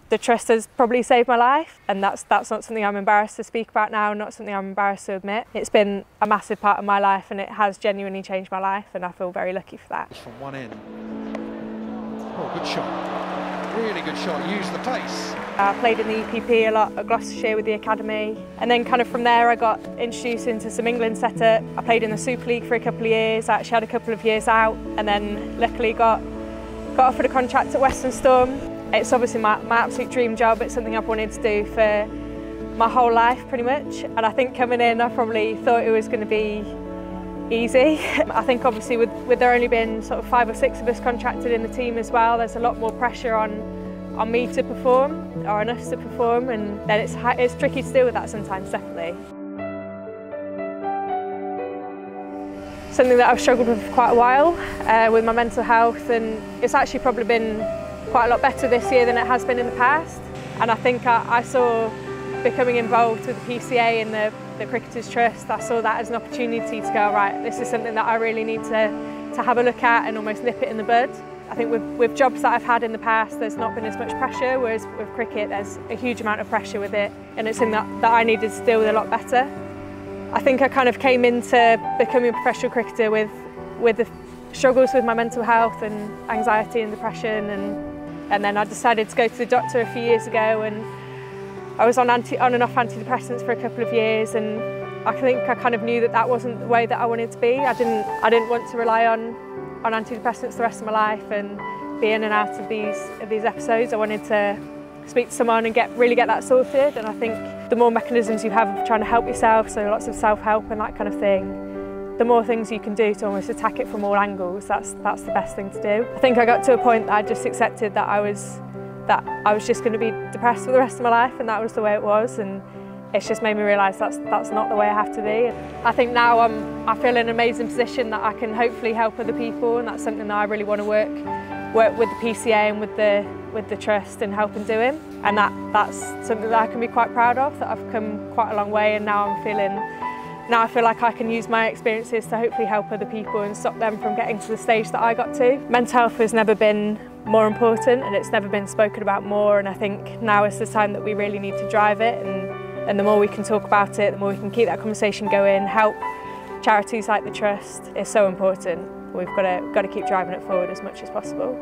The trust has probably saved my life, and that's not something I'm embarrassed to speak about now, not something I'm embarrassed to admit. It's been a massive part of my life, and it has genuinely changed my life, and I feel very lucky for that. From one end. Oh, good shot. Really good shot. Use the pace. I played in the EPP a lot at Gloucestershire with the academy, and then kind of from there I got introduced into some England setup. I played in the Super League for a couple of years. I actually had a couple of years out, and then luckily got offered a contract at Western Storm. It's obviously my absolute dream job. It's something I've wanted to do for my whole life pretty much, and I think coming in I probably thought it was going to be easy. I think obviously with there only been sort of 5 or 6 of us contracted in the team as well, there's a lot more pressure on me to perform, or on us to perform, and then it's tricky to deal with that sometimes, definitely. Something that I've struggled with for quite a while with my mental health, and it's actually probably been quite a lot better this year than it has been in the past. And I think I saw becoming involved with the PCA and the Cricketers Trust, I saw that as an opportunity to go, right, this is something that I really need to have a look at and almost nip it in the bud. I think with jobs that I've had in the past, there's not been as much pressure, whereas with cricket there's a huge amount of pressure with it, and it's something that I needed to deal with a lot better. I think I kind of came into becoming a professional cricketer with the struggles with my mental health and anxiety and depression, and then I decided to go to the doctor a few years ago, and I was on and off antidepressants for a couple of years, and I think I kind of knew that that wasn't the way that I wanted to be. I didn't want to rely on antidepressants the rest of my life and be in and out of these episodes. I wanted to speak to someone and really get that sorted, and I think the more mechanisms you have of trying to help yourself, so lots of self-help and that kind of thing, the more things you can do to almost attack it from all angles, that's the best thing to do. I think I got to a point that I just accepted that I was just going to be depressed for the rest of my life, and that was the way it was, and it's just made me realise that's not the way I have to be. I think now I feel in an amazing position that I can hopefully help other people, and that's something that I really want to work with the PCA and with the Trust and help in doing, and that's something that I can be quite proud of, that I've come quite a long way, and now I feel like I can use my experiences to hopefully help other people and stop them from getting to the stage that I got to. Mental health has never been more important, and it's never been spoken about more, and I think now is the time that we really need to drive it, and the more we can talk about it, the more we can keep that conversation going, help charities like the Trust is so important. We've got to keep driving it forward as much as possible.